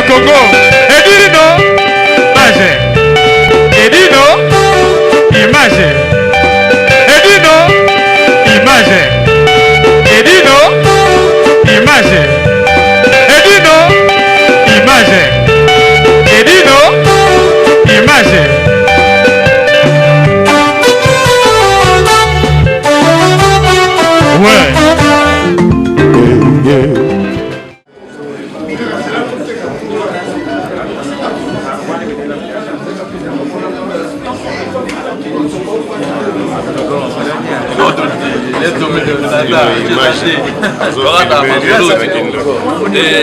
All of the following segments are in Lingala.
Congo. Edino, image. Edino, image. Edino, image. Edino, image. Edino, image. Edino, image. Ouais.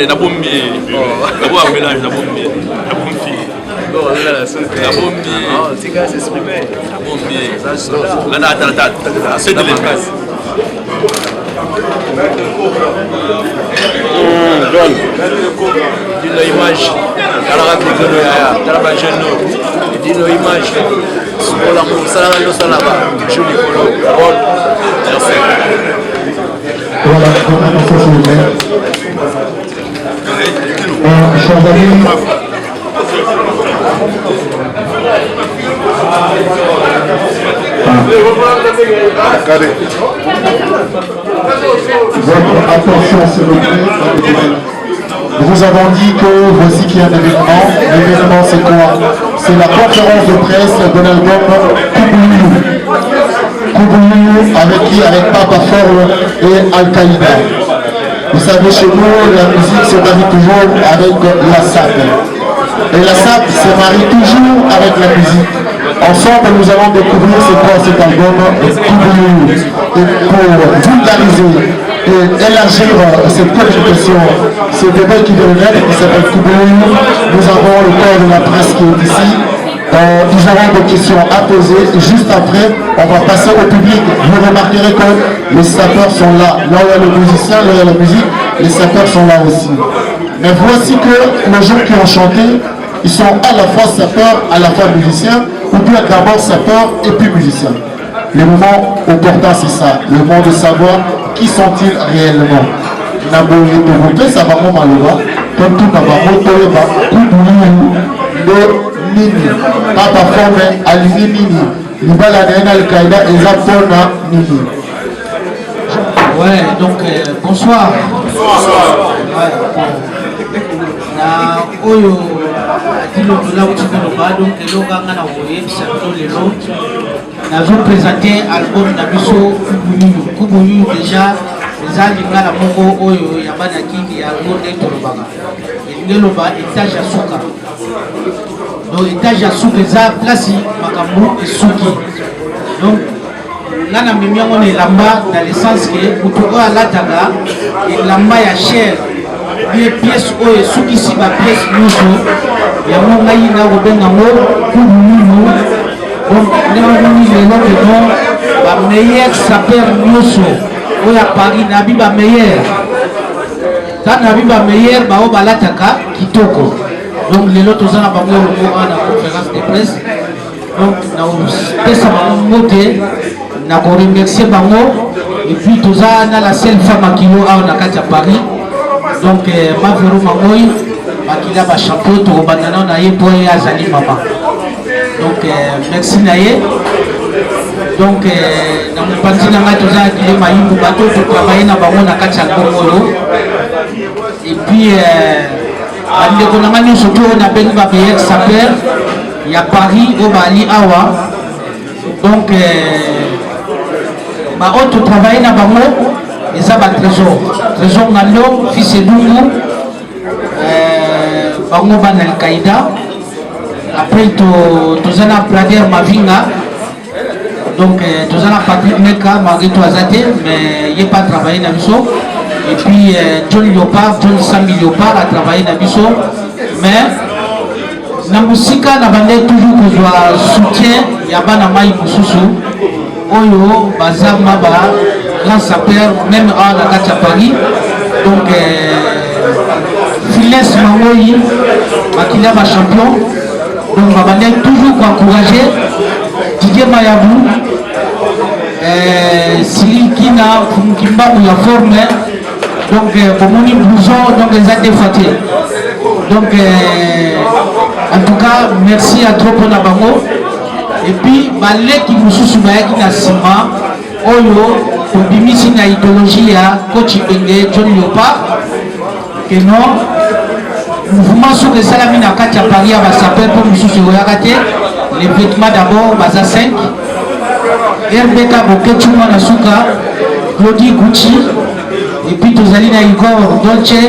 La bombe, la mélange, la bombe, la bombe. La bombe, c'est qu'à s'exprimer. La bombe, c'est de l'espace. John, dis-nous l'image. Dis-nous l'image. Voilà, chers amis, votre attention s'il vous plaît. Nous vous avons dit que voici qu'il y a un événement. L'événement c'est quoi? C'est la conférence de presse de l'album Kubuyu. Avec qui? Avec Papa Forle et Al-Qaïda. Vous savez, chez nous, la musique se marie toujours avec la SAP. Et la SAP se marie toujours avec la musique. Ensemble, nous allons découvrir c'est quoi cet album Kubuyu. Et pour vulgariser et élargir cette communication, ce débat qui vient de naître, qui s'appelle Kubuyu, nous avons le corps de la presse qui est ici. Nous aurons des questions à poser et juste après, on va passer au public. Vous remarquerez que les sapeurs sont là. Là où il y a le musicien, là où il y a la musique, les sapeurs sont là aussi. Mais voici que les gens qui ont chanté, ils sont à la fois sapeurs, à la fois musiciens, ou bien d'abord sapeurs et puis musiciens. Le moment opportun, c'est ça. Le moment de savoir qui sont-ils réellement. Naboye de voter, ça va vraiment mal. Comme tout, ça va voter, Nini, Papa Forme, Alini Nini, Nibala Nena Al-Qaïda et Zapona Nini. Ouais, donc bonsoir. Bonsoir. Ouais, na oyo adilo tola utika loba donc eloga ngana oye bisando lelo nazo présenter album na biso Kubuyu déjà ezali ngala moko oyo ya bana kiki ya ngone tolobaka elingeloba étage ya suka. Donc étage à Soukeza, place Makambu et Souki. Donc là, on est là-bas dans le sens que pour tout à l'ataga, et là-bas il y a cher. Les pièces où et Souki si ma pièce nous, il y a mon gaïna au Benamo, pour nous. Donc nous les noms la meilleure sapeur nous, où il y a Paris, Nabiba meilleur. Quand Nabiba meilleur, bah au balataka, Kitoko. Donc les autres ont la conférence de presse. Donc nous avons remercié Bango et puis tout ça la seule femme qui est à Paris. Donc ma véro Mangoy qui a un chapeau pour banana na pour Azali Mama. Donc merci Naye. Donc dans mon parti na tout ça qui est maïmou bateau pour travailler na Bango na Katia Kongolo. Et puis surtout on a bien babayek sapeur il y a Paris au Bali Awa donc ma autre travail na bango et ça va trésor ngalo fils Edungu bango ban Al-Qaïda après tous ana Blader Mavinga donc tous ana Patrick Meka Marguerite Azate mais il n'est pas travaillé na biso. Et puis John Sami Leopard a travaillé dans Bisso. Mais la musique n'a pas toujours besoin de soutien. Il y a pas de maïs Moussousou. Oyo, Bazar Maba, grand sapeur, même à la Katia Paris. Donc, Files Mangoyi, Makila va champion. Donc, on va toujours encourager Didier Mayabou, Sili Kina, Kimba ou la forme. Donc, pour mon blouson, donc les a défatés. Donc, en tout cas, merci à trop pour Nabango. Et puis, les qui nous sont qui na sima, oyo, pour bimisi na idéologie ya coach Benge, John Léopard, que non, mouvement sur les salamines à Katia Paris va s'appeler pour nous sur les vêtements d'abord, Baza 5, RBK Boketuma Nasuka, Claudie Gucci, et puis Tozalina Igor Dolce,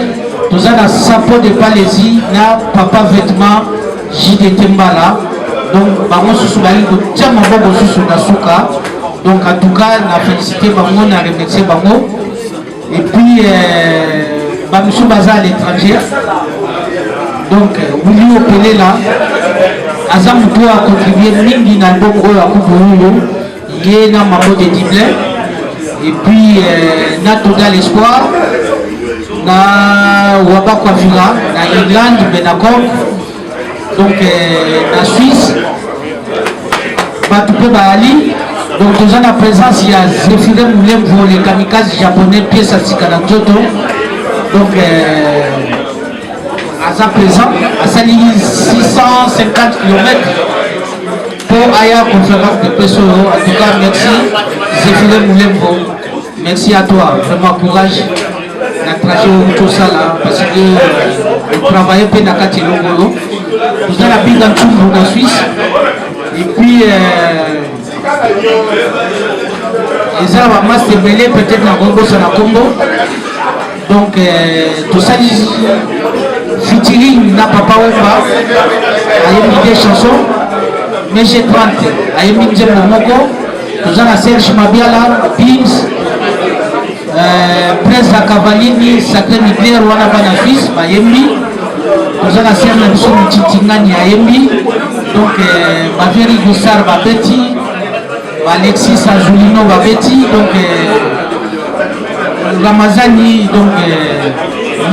Tozana Sapo de Palaisie, na Papa Vêtements, JDT Mbala. Donc, Bango Sousoubali, Tiama Bobo Soussou Nasuka. Donc, en tout cas, on a félicité Bango, on a remercié Bango. Et puis, Bamsou Baza à l'étranger. Donc, Willy Opelé là, Azam a contribué mingi dans l'album à Kouboulou, il y a un mambo de Diblé, et puis na Total Espoir, na Waba Kwafira, na Irlande, Benacor, donc na Suisse, Batoupé Bahali, donc dans la présence il y a Zéphiré Moulem pour les kamikazes japonais, pièces à Sikanazoto, donc à sa présent, à Sali 650 km pour Aya conférence de Pessoa. En tout cas, merci Zéphiré Moulembo. Merci à toi, vraiment courage. La trajet au Sala, parce que vous travaillez peu dans Kati Longolo. Vous avez habité dans Tchumbo, en Suisse. Et puis, les arbres à masse mêlés peut-être dans Congo, sur la Congo. Donc, tout ça, featuring na Papa Wemba, ayemi des chansons, mais j'ai 30, ayemi Nzembo Moko, nous avons Serge Mabiala, Beams, Prince Akavalini, Sacré Nucléaire, Wanabana Suisse, ayemi, nous avons Serge Nabison Titingani, ayemi, donc Baveri Goussar, Babeti, Alexis Azulino, Babeti, donc Ramazani, donc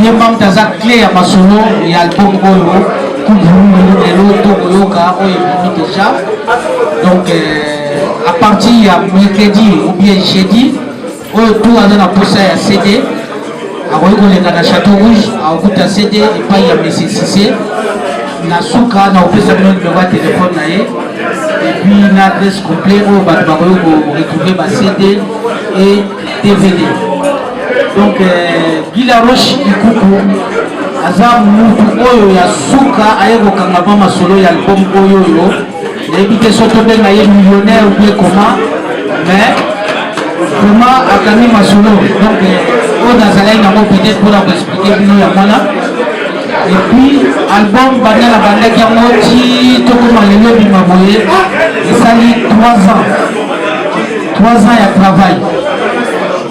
Yemam Taza clé à Masolo et album Oyo, Koubou, Elo, Togoyoka, Oyo déjà. Donc à partir de mercredi ou bien jeudi, Oyo tout a dans la poste à CD, à Oyo dans Château Rouge, à Okuta CD et pas y a Messi Cissé. Na Souka, na opé sa numéro de téléphone naé. Et puis une adresse complète où on va retrouver ma CD et DVD. Donc, Gila Roche Ikuku, Azam Moutou Oyo ya Souka, Aego Kangama Solo ya album Oyo, l'évité surtout bien naïe millionnaire ou bien comment, mais comment Akami Masolo. Donc, on a Zalaï Namo peut-être pour expliquer Bino Yamana. Et puis, album Banana Banda qui a moti, Tokoma Lelo Bimaboye, et ça lit 3 ans. 3 ans de travail.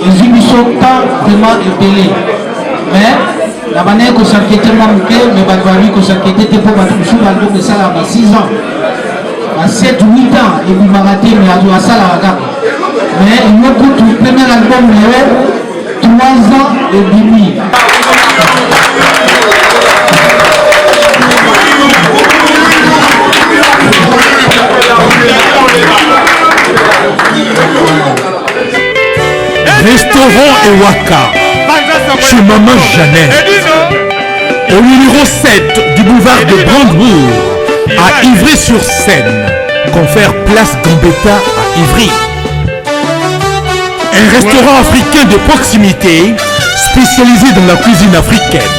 Les émissions pas vraiment épelées. Mais la manière qu'on s'inquiète tellement mais Badouari qu'on s'inquiète pour battre sur l'album de ça à 6 ans. À 7 ou 8 ans, et puis m'a raté, mais à ça la regarde. Mais il me coûte le premier album, 3 ans et demi. Restaurant Ewaka, chez Maman Jeannette, au numéro 7 du boulevard de Brandebourg, à Ivry-sur-Seine, confère place Gambetta à Ivry. Un restaurant africain de proximité, spécialisé dans la cuisine africaine.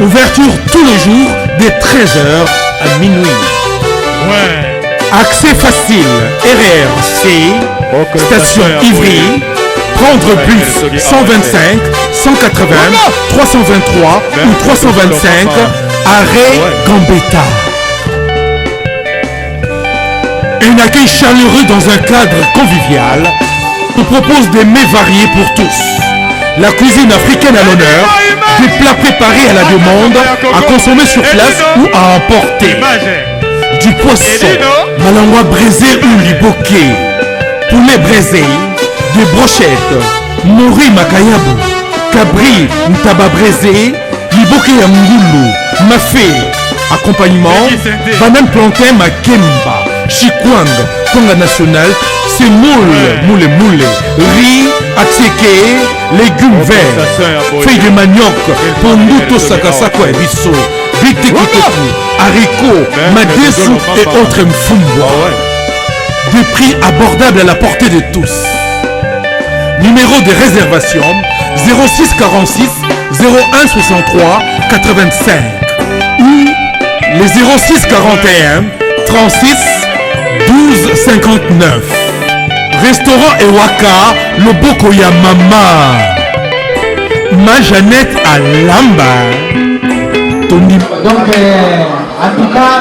Ouverture tous les jours dès 13h à minuit. Accès facile, RRC, station Ivry, prendre bus 125, 180, 323 ou 325, arrêt Gambetta. Un accueil chaleureux dans un cadre convivial nous propose des mets variés pour tous. La cuisine africaine à l'honneur, des plats préparés à la demande, à consommer sur place ou à emporter. Du poisson, malangwa braisé ou liboké, poulet braisé, des brochettes, mori makayabu, cabri ntaba braisé, liboké ya mngulu, mafé, accompagnement, banane plantain makemba, chikwang, Konga national, c'est moule, riz, atseke, légumes verts, feuilles de manioc, ponduto sakasako et bisso, bitekitoku, haricots, madesu et autres mfumbo. Des prix abordables à la portée de tous. Numéro de réservation 06 46 01 63 85 ou les 06 41 36 12 59. Restaurant Ewaka, Loboko ya Mama. Ma Jeannette à Lamba. Tony. Donc, en tout cas,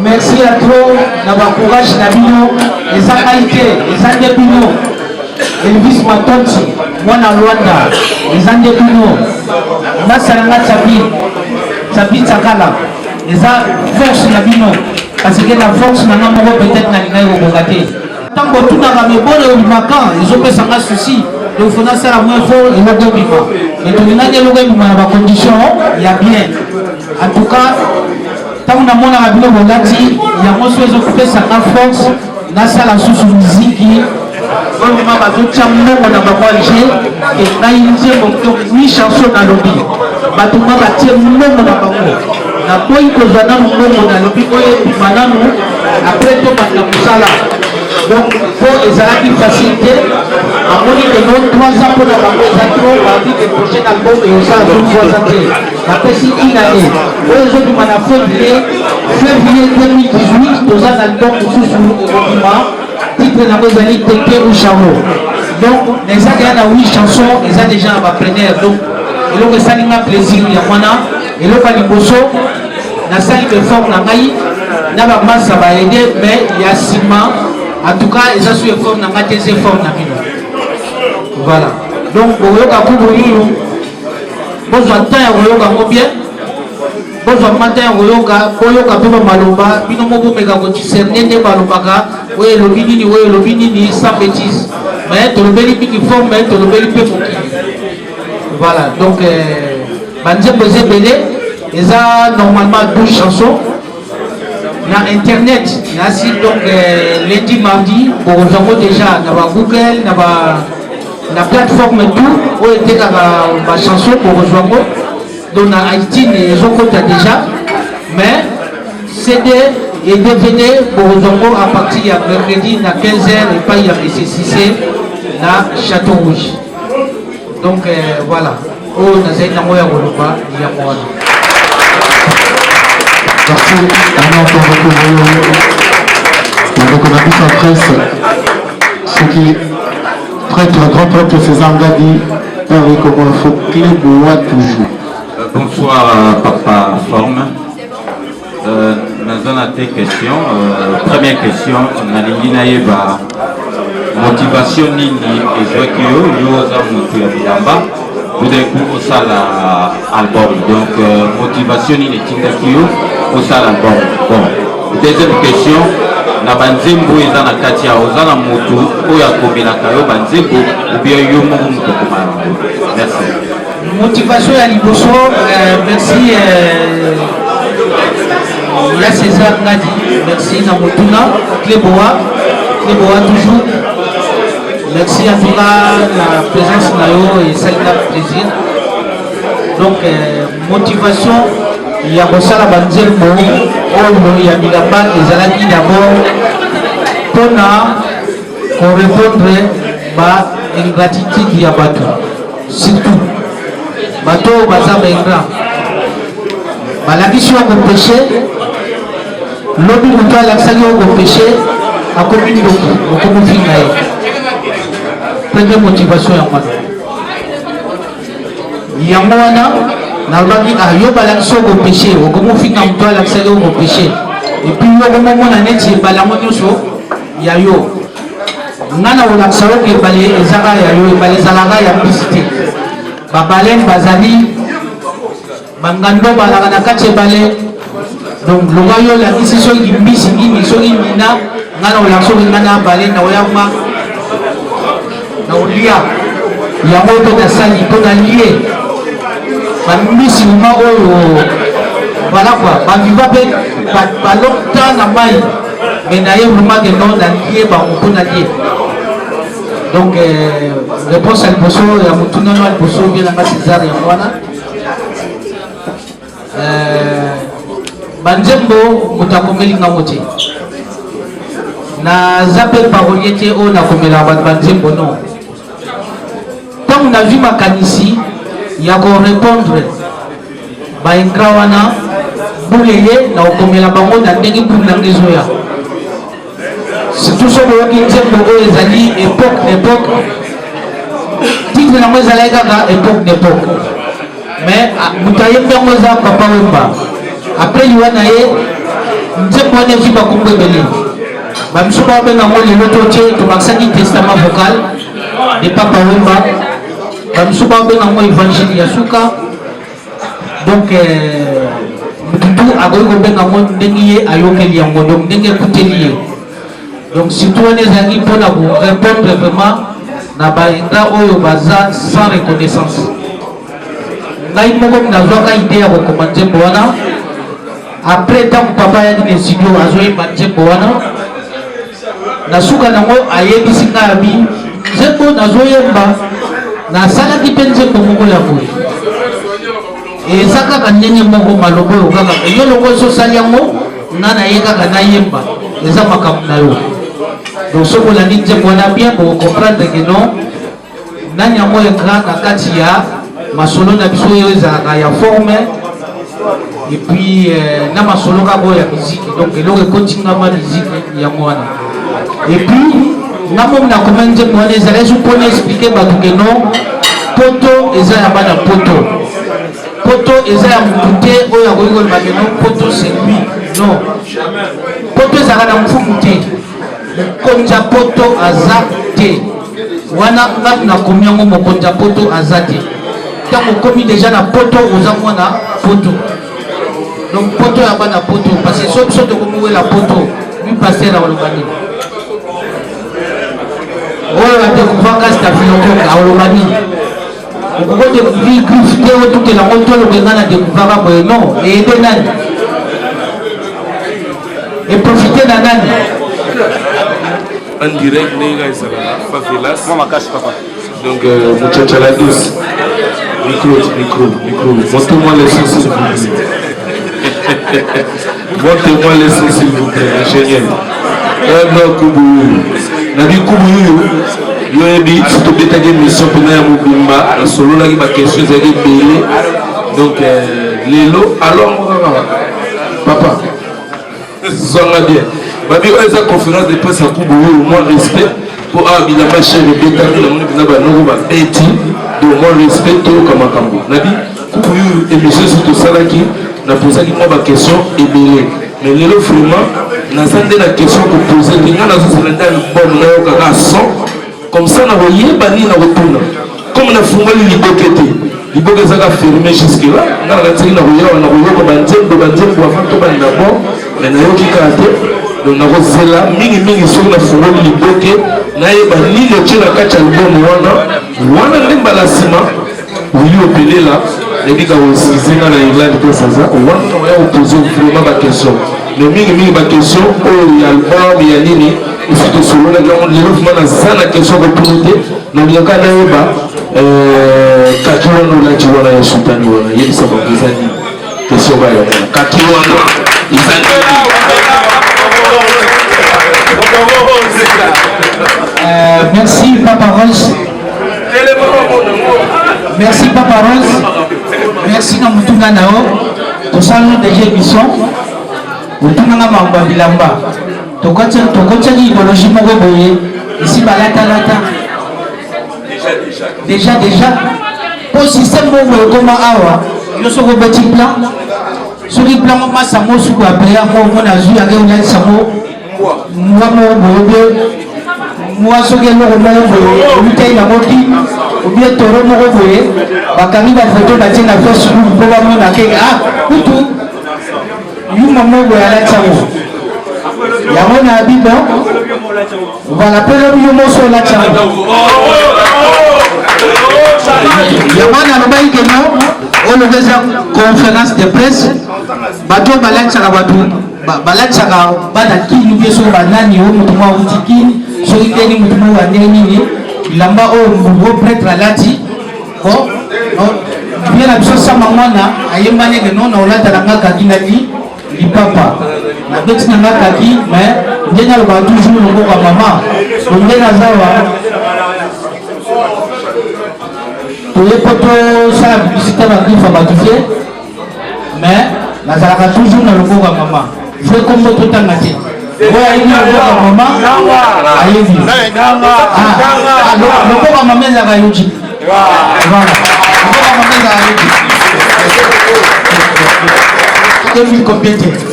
merci à toi d'avoir courage Nabino, les qualité, les andepino, Elvis Matonti, Mwana Luanda, les andepino, Nasaranga Tsabi Tsakala, les force Nabino, parce que la force n'a pas peut-être n'a pas été tant que tout n'a pas bon et macan, ils ont fait ça souci. Donc il faut faire la moins fort et le bon vivant. Et tout le monde a des conditions, il y a bien. En tout cas, tant qu'on a mon arabino volati, il y a mon souhait de couper sa force, dans la sous musique. On va tout chamber, on a pas alger, et là il y a 8 chansons dans le lobby. Batuma batie mon na bango. Na boy ko zana mon na lobby ko e manano après to batna musala. Donc pour les arabes facilité, à mon niveau 3 ans pour la bango zatro, on dit que le prochain album et ça 3 ans. Après si une année. Aujourd'hui on a février 2018, deux ans album sous le titre na bozali Teke ou Chavo. Donc les gens qui ont 8 chansons, ils ont déjà un preneur. Donc et donc ça n'a plaisir ya mwana et le bali boso na salle de forme na ngai na ba massa ba aider mais il y a Sima en tout cas ils ont su forme na ngate ze forme na bino. Voilà. Donc boyoka kubululu bozo ntaya boyoka mo bien bozo matin boyoka pe maloba bino mo bomeka ko discerner nde balobaka oye lobi nini sans bêtise mais to lobeli piki forme mais to lobeli pe mokili. Voilà, donc Banzembo Zebele, ils ont normalement 12 chansons. Dans Internet, donc lundi, mardi, pour nous déjà dans Google, dans la plateforme et tout, où était ma chanson pour rejoindre. Donc dans Haïti, ils ont compté déjà. Mais CD et DVD pour rejoindre à partir de mercredi, à 15h, et pas il y a nécessité dans Château Rouge. Donc voilà. Oh, merci à donc on a vu en presse ce qui prêtre, grand prêtre César-Gadi, avec comment il faut clé bois toujours. Bonsoir Papa Forme. Nous avons des questions. Première question, Nalingi Naïba. Motivation nini ezwaki yo oza moto ya bilamba kudeku osala album donc motivation nini etindaki yo osala album. Bon, deuxième question na banzembo eza na kati ya oza na moto oyo akomelaka yo banzembo obia yo moko moto okoma yango. Merci. Motivation ya liboso merci ya César Ngadi, merci na motuna Cléboa toujours. Merci à tout la présence de et ça fait plaisir. Donc, motivation, il y a aussi la bandière pour il y a Milamba et Zalaki d'abord pour répondre à l'ingratitude du Yabatou. Surtout, Bateau Bazam Ingra. La question de péché, l'objet de l'accès au péché a commis beaucoup de première motivation ya mwana yango wana nalobaki yo balakisi oko péché okomofika moto alakisaki oko péché epuis yokomomona neti ebale yango nyonso ya yo nga na kolakisa oke ebale ezaka ya yo ebale ezalaka ya mpisi te babalene bazali bangando balaka na kati ebale donc loka yo olakisi soki mbisi nini soki mina nga na kolakisa oke nga na balene na oyama na olia yango mpe nasali mpo na lie bamisilima oyo voilà quoi baviva mpe balokta na mai mais naïe vraiment que non d'allier par mon bon allié. Donc réponse à l'poso et à mon tout non l'poso bien à César et voilà. Banjembo mutakomeli ngamote. Na zappel parolier o na komela banjembo non. Quand on a vu ma canisi, il y a qu'on répondre. Ba engrawana bouleye na komela bango na ndenge pour la ngezoya. C'est tout ça qui est les alliés époque. Titre na moza la gaga époque. Mais mutaye moza papa wemba. Après il y a nzembo ne viba kumbebele. Ba msuba benga mo le lotoche to maxaki testament vocal de papa wemba. Ba msuba benga mo évangile ya suka. Donc mututu agogo benga mo ndenge ayokeli yango donc ndenge kuteli. Donc si tu es allé pour répondre vraiment na bainga oyo baza sans reconnaissance. Ngai moko nazoka idée ya recommander bwana. Après tant papa ya ni studio azoyi banje bwana. Nasuka nango ayebisi ngabi. Zembo nazoyemba na sala kipenze moko ya boye. Et saka kanyenye moko malobo kaka. Yo longo so sali yango nana yeka kana yemba. Eza makambo na yo. Donc ce qu'on a dit, c'est bien pour comprendre que non, nani amo écran na kati ya masolo na biso ezaka ya forme et puis na masolo ka boya musique donc eloko continue ma musique ya mwana et puis na mo na comment dire mwana ezala je peux expliquer ba que non poto eza ya bana poto eza ya muté oya ko ngol ba que non poto c'est lui non poto ezala na mfumuté konja poto azate wana ngap na komiango mo konja poto azate tango komi déjà na poto ozamona poto donc poto ya bana poto parce que so to komo la poto lui passer la olobani ola te kuvanga sta filoko ka olobani ko de vi grifte o to ke la moto lo ngana de kuvanga bo non et de nani et profiter na nani en direct les gars ça va favelas moi ma cache papa donc muchacha la douce micro montrez-moi les sons s'il vous plaît montrez-moi les sons s'il vous plaît ingénieur non kubu nabi kubu yo ebi to betage mission pena ya mobimba na solo la ki ba question za belé donc lelo alors papa zonga bien babi oza conférence de presse à Kubu au moins respect pour abila ma chère Rebecca na moni bina ba noko ba eti de moins respect to kama kambo nabi Kubu émission sur tout ça là qui na posé qui moi ba question ebelé mais lelo vraiment na zande la question que poser linga na zo selenda bon na yo kaka son comme ça na voyeba ni na retourna comme na fungoli liboke ezaka fermé jusque là na la tsina na royo banzembo avant to bana d'abord mais na yoki kate donc na rozela mingi sur na fungoli liboke na yeba ni le tchela kacha album wana ndimba la sima oui opelé là les gars aussi zinga na Irlande to saza wana ya poser vraiment ba question mais mingi ba question o ya album ya nini il faut que solo la grande lelo na sana question ko poser na biaka na yeba kakiwana la jiwana ya sultani wana yeli sababu izani question ba ya kakiwana izani merci Papa Rose. Merci Papa Rose. Merci na mutunga nao. Tosalo déjà émission. Mutunga nga mamba bilamba. Tokocha ni idéologie moko boye. Ici balata. Déjà. Pour système moko comme awa, yo soko petit plan. Soki plan mo masamo suko appeler mo mona zu ya ke samo. Moi moi ce que nous avons lutter la moti ou bien toro moko boye bakami ba photo ba tina Facebook pour ba mona ke kutu yu mamo boya la tsango ya mona bibo voilà pelo yu mo so la tsango ya mona no bai ke no on organise conférence de presse bato ba la tsanga batu balatisaka bana kini mpe so banani oyo moto mwa auti kini soki ndeni moto mwa wandenge nini bilamba oyo mbubu prêtre alati bon bien na biso sama mwana ayemba ndenge nona olatala nga kaki nani lipapa nabeti na nga kaki mais ndenge alobaka toujours lokoka mama ondenge azawa toye po tosala publicité bakrifa bato te mais nazalaka toujours na lokoka mama fue kombo totanga te oyo ayebi lokoka mama ayebi lokoka mama ezalaka yoki lokoka mama ezalaka yoki depuis combien de temps?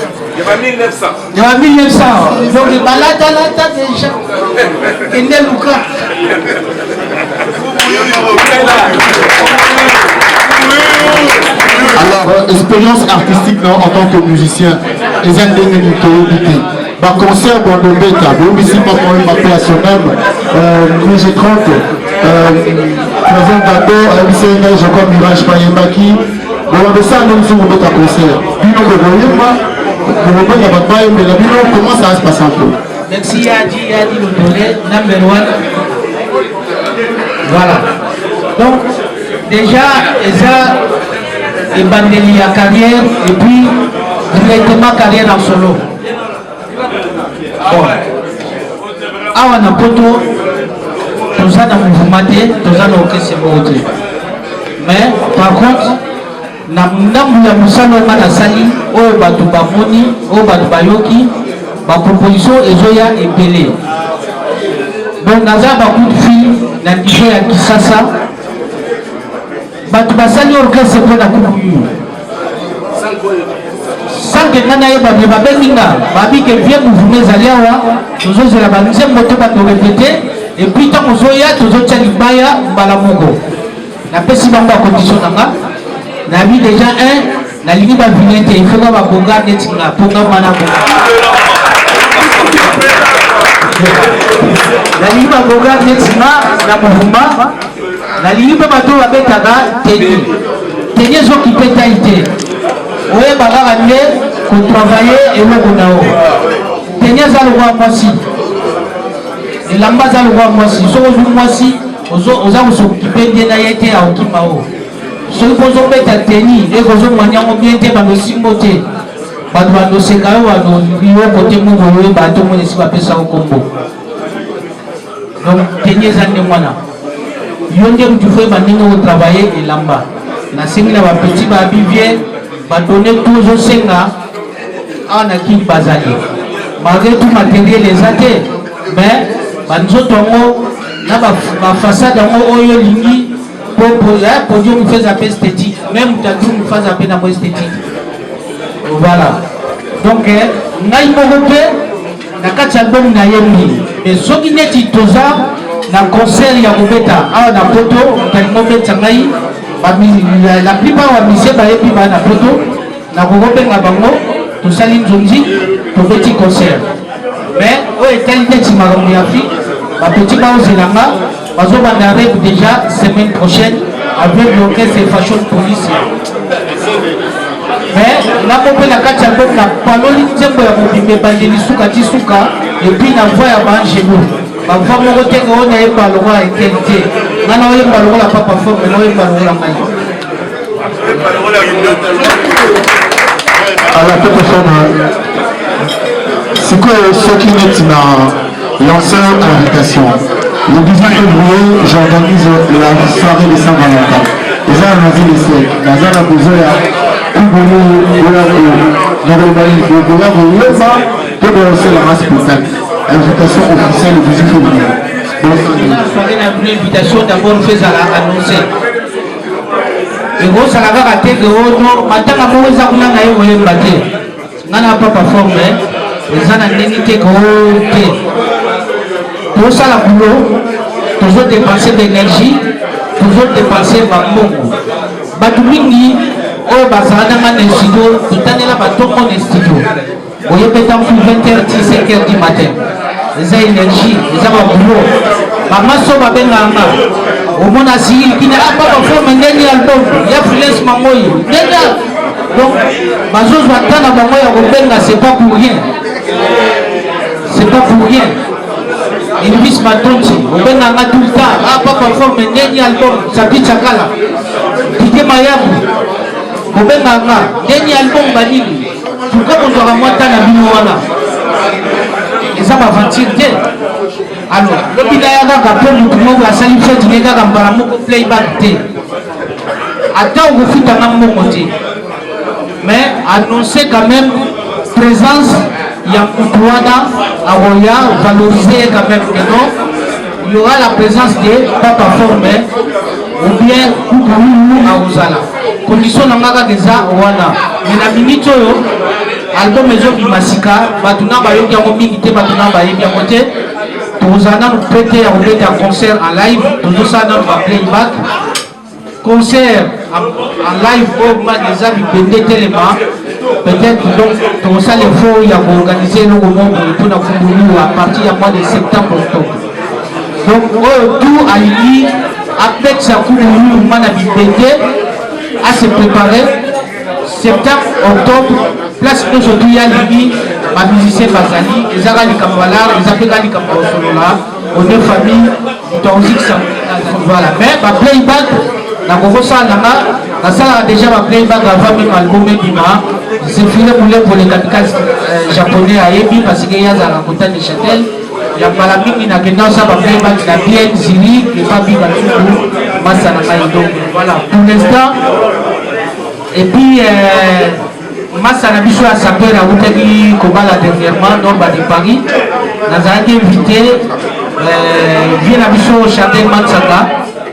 Il y a 1900. Donc les balades déjà. Et n'est Luka. Alors, expérience artistique non, en tant que musicien, les indemnités, par concert dans le bêta, vous ici pas pour une papier à son même, musée 30, présent d'abord, MCNL, je crois Mirage Payembaki, bon, ça nous sommes au bêta concert. Bino de Boyemba, comment ça va se passer un peu? Merci Yadi Lodoré, number one. Voilà. Donc, déjà, et bandeli à carrière, et puis directement carrière en solo. Bon. Awa na poto, tout ça dans le mouvement, tout ça dans le c'est mais par contre, na ndambu ya musalo ngana sali oyo batu bamoni oyo batu bayoki ba proposition ezoya ebele donc naza ba coup de fil na niveau ya Kisasa batu basali orchestre pour la coupe sanke ngana ye babe babenginga babi ke vie mouvement ezali awa tozozela banze moto bato répéter et puis tant ozoya tozotia libaya mbala moko napesi bango condition nanga na vie déjà un na ligne ba vinete il faut ba bonga netinga bonga mana bonga na ligne ba bonga netinga na mouvement na ligne ba bato ba betaka teni zo qui peut taiter oye baga ngé ko travailler et le nao teni za le roi moisi et lamba za le roi moisi so zo moisi oza ko s'occuper de na yete a okimao soki kozobeta teni ekozomwanyango bien te bandosimbo te bato bandoseka yo yo kote moko oyo bato mona esi bapesako kombo donc teni eza nde mwana yo nde mutu fo yeba ndenge otravaille elamba nasengi na bapeti babivie badone tu ozosenga awa na kini bazali malgré tout matériel eza te mais banzoto yango na bafasade yango oyo olingi pour Dieu nous fait un peu esthétique, même pour Dieu nous fait un peu esthétique. Voilà. Donc, naïmoropé, na kati album na yemi. Mais ce qui n'est pas na concert ya mobeta, ah na photo, talimobeta ngai, la plupart wa musée ba yebi ba na photo, na kokope na bango, to sali nzonzi, to petit concert. Mais o etalite ti makambo ya fi, ba petit ba ozelanga. On arrive déjà semaine prochaine avec l'orchestre Fashion Police. Mais là, on peut la carte à la paloli tembo ya mobimbe bandeli suka tisuka et puis la voix à ban chez nous. La voix mon côté on est pas le roi et qualité. Nana on est pas le roi la papa fort mais on est pas le roi la maille. À la toute fin, c'est quoi ce qui est dans l'ancienne invitation? Le 18 février, j'organise la soirée de Saint-Valentin. Déjà, on a vu les secs. Dans un besoin, tout le monde, invitation officielle le 18 février. La soirée n'a plus l'invitation d'abord fait à l'annoncer. Et vous, ça va rater que vous, maintenant, vous avez un peu de n'a pas performé. Les gens n'ont pas été pour ça, la boulot, toujours dépenser d'énergie, toujours dépenser bambongo. Batumingi, oh, basada man studio, tout année là, bateau mon studio. Vous voyez, peut-être 20h, 5h du matin. Les énergie, les boulot. Maman, so va bien au monde a signé, qui n'a pas de forme, un album, il y a freelance mamoy. Donc, Bazos Vantana Bamoya Robenga, c'est pas pour rien. C'est pas pour rien. Elvis Matonchi, Robenga tout le temps. Ah, papa forme Neni album, Sabi Chakala. Didier Mayamu, Robenga, Neni album Banini. Pourquoi on doit remonter la Binoana? Et ça va aventure. Alors, le Bidayaka, après le tournoi, la salution du Nega Gambaramoko playback. Attends, vous faites un côté. Mais annoncer quand même présence, il y a Koutouana, Aroya, valoriser quand même que non. Il y aura la présence de Papa Formé ou bien Koukoulou à Ozala. Condition n'a déjà Wana. Mais la minute, album Maison Bimasika, Batuna Bayoki a mobilité, Batuna Bayoki a monté. Tozana nous prêter un concert en live, Tozana va playback. Concert en live au bas des amis Bendé Téléma. Peut-être donc tout ça les faux il y a organisé le moment pour la Fouboulou à partir du mois de septembre octobre. Donc tout a eu avec sa Fouboulou Manabi Bendé à se préparer. Septembre, octobre, place que je dis à l'Uni, ma musicien Bazali, les Arali Kambalar, les Apégali Kambaosolola, on est famille, voilà. Mais ma playback, la Gogosa Nana, la salle a déjà ma playback avant même album Bima. C'est fini pour les capitales japonais à Ebi parce qu'il y a la montagne de Châtel. Il y a pas la mine qui n'a que dans ça, ma playback, la bien Ziri, les familles Batsou, Massanaka. Donc voilà, pour l'instant. Et puis, Massanabiso a sapé à Outaki Kobala dernièrement, dans de Paris. Nous avons invité Viennabiso Chardel Mansanga,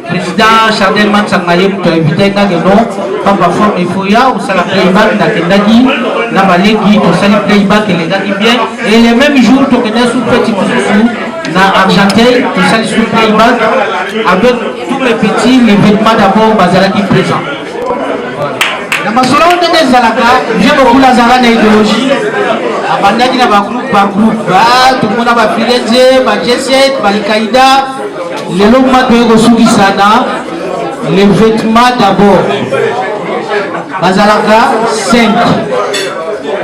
président Chardel Mansanga, qui a invité Nageno, Papa Forme et Foya, au salon playback, Nakendagi, Nabalegi, au salon playback et les gars qui bien. Et les mêmes jours, tu connais sous petit Koussou, na Argenteuil, au salon sous playback, avec tous les petits, les vêtements d'abord, Bazalaki présent. Na masolo ndenge ezalaka bien beaucoup la zala na idéologie abandaki na ba groupe tout le monde a ba Firenze ba J7 ba Al-Qaïda lelo mato ekosukisana les vêtements d'abord bazalaka 5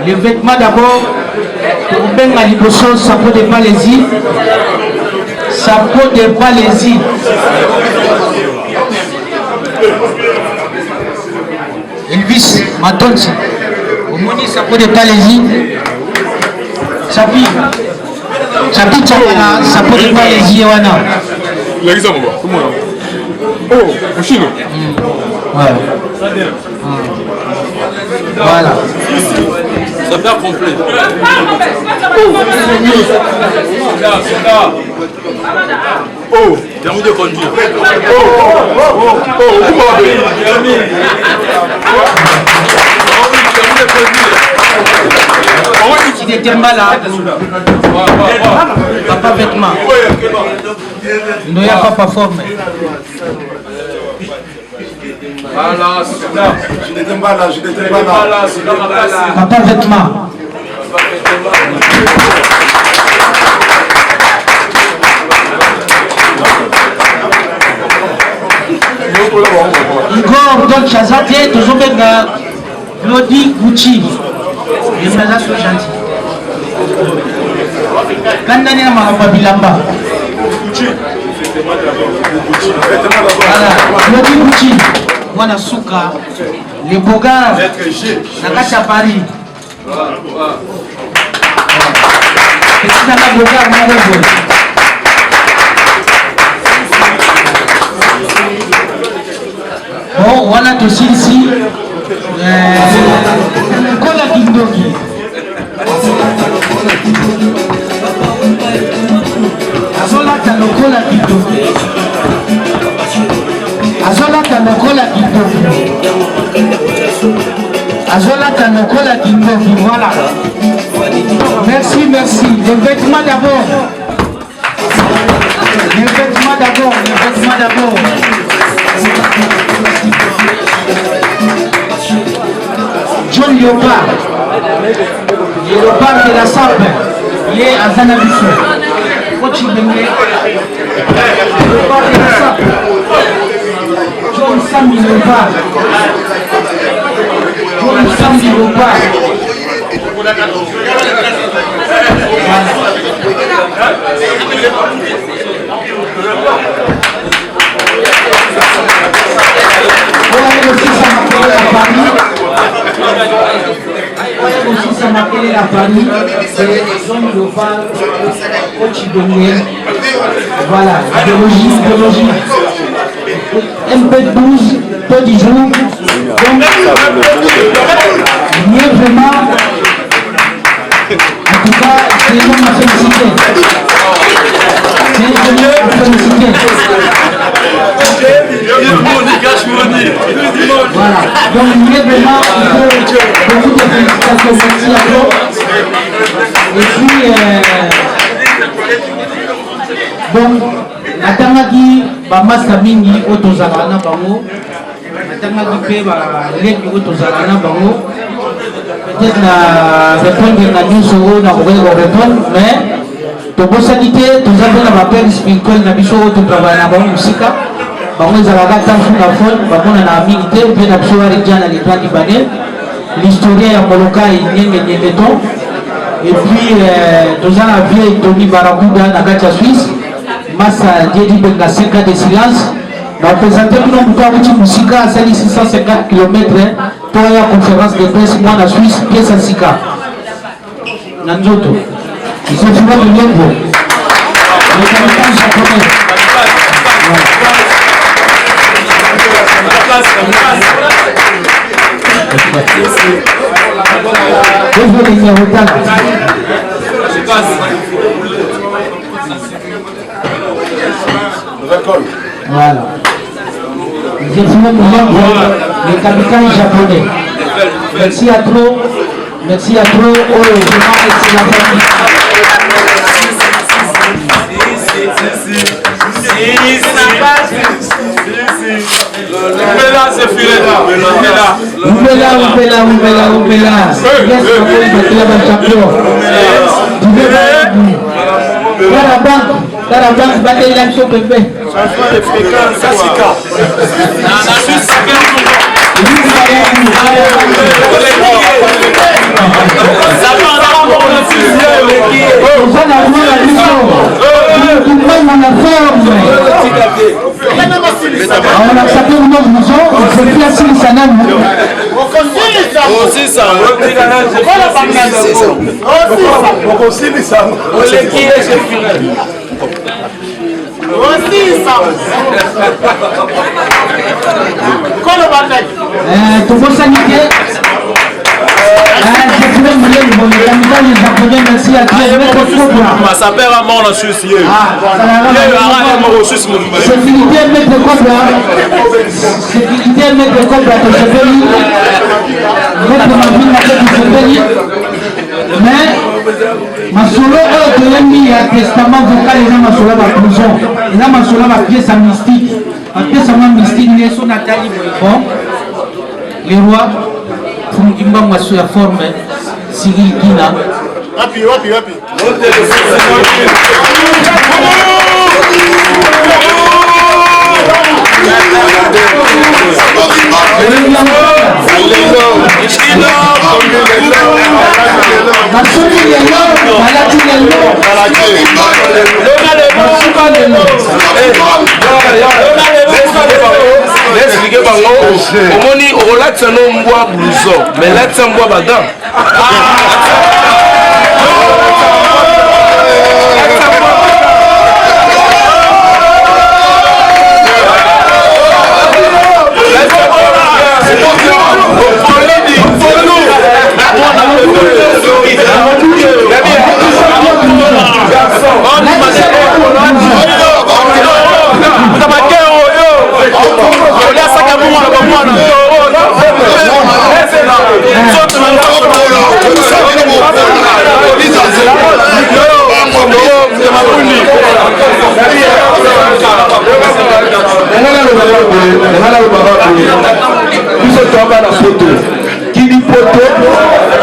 les vêtements d'abord tokobenga liboso sapo de Malaisie Elvis Matonchi, au moni sapo de Malaisie, Chapi Chakala, sapo de Malaisie wana. Oh, Chino. Voilà. Ça fait complet. Oh, permis de conduire. Il était malade. Papa vêtement. Il n'y a pas formé. Papa vêtement. Igor Don Chazate, toujours bien Claudie Gucci. Les ménages sont gentils. Quand on est à Bilamba. Voilà, Claudie Gucci. Wana Souka, les Bogards, Nakacha Paris. Petit Naka Bogard, Marebo. Bon, voilà aussi ici. Kola Kindoki. Azolata Lokola Kindoki. Azolata Lokola Kindoki. Azolata Lokola Kindoki. Voilà. Merci, merci. Les vêtements d'abord. Les vêtements d'abord. Les vêtements d'abord. John Léopard. Léopard de la Sampe. Il est à Zanabiso. Léopard de la Sampe. John Sam Léopard. John Sam aussi ça m'a appelé à Paris, c'est les zones de Val au Chibonnier. Voilà, idéologie. MP12, peu du jour. Donc, mieux vraiment. En tout cas, c'est un homme à féliciter. Voilà, donc mieux vraiment, il faut beaucoup de félicitations, merci à vous. Et puis, donc, natangaki bamasta mingi oyo tozalaka na bango, natangaki mpe baleki oyo tozalaka na bango. Peut-être na répondre na nyonso oyo nakoki korépondre, mais tobosani te toza mpe na bapere spirituel na biso oyo totravaille na bango mosika. Bango ezalaka ntango na fone bamonana mingi te mpe na biso waredia na l'étoile libanais l'historien ya molokai nyenge to. Et puis toza na vieille Tony Barakuda na kati ya Suisse masa diedi benga 5 ans de silence na représenter bino moto akuti mosika asali 650 km to ya conférence de presse mwa na Suisse pièce ya sika na nzoto isofuma milongo mécanicien japonais. Voilà. J'ai fini le capitaine japonais. Merci à trop. Merci à trop. Oh, vraiment, c'est la famille. Carabanque, battez l'action pépé. Changement de fréquence, Sassika. On a accepté le nom de Mouson, c'est plus assis le sanam. Ça perd à mort la Suisse. C'est fini de mettre le cobra. C'est fini de mettre le cobra de ce pays. Mettre ma vie dans ce pays. Mais ma solo est mis à testament vocal et ma solo à prison. Et là ma solo à pièce mystique. La pièce mystique n'est son Nathalie Boyfond. Les rois font une bonne sur la forme Cyril Kina. Happy. omoni okolatisa no mbwa blouson mais latisa mbwa badan.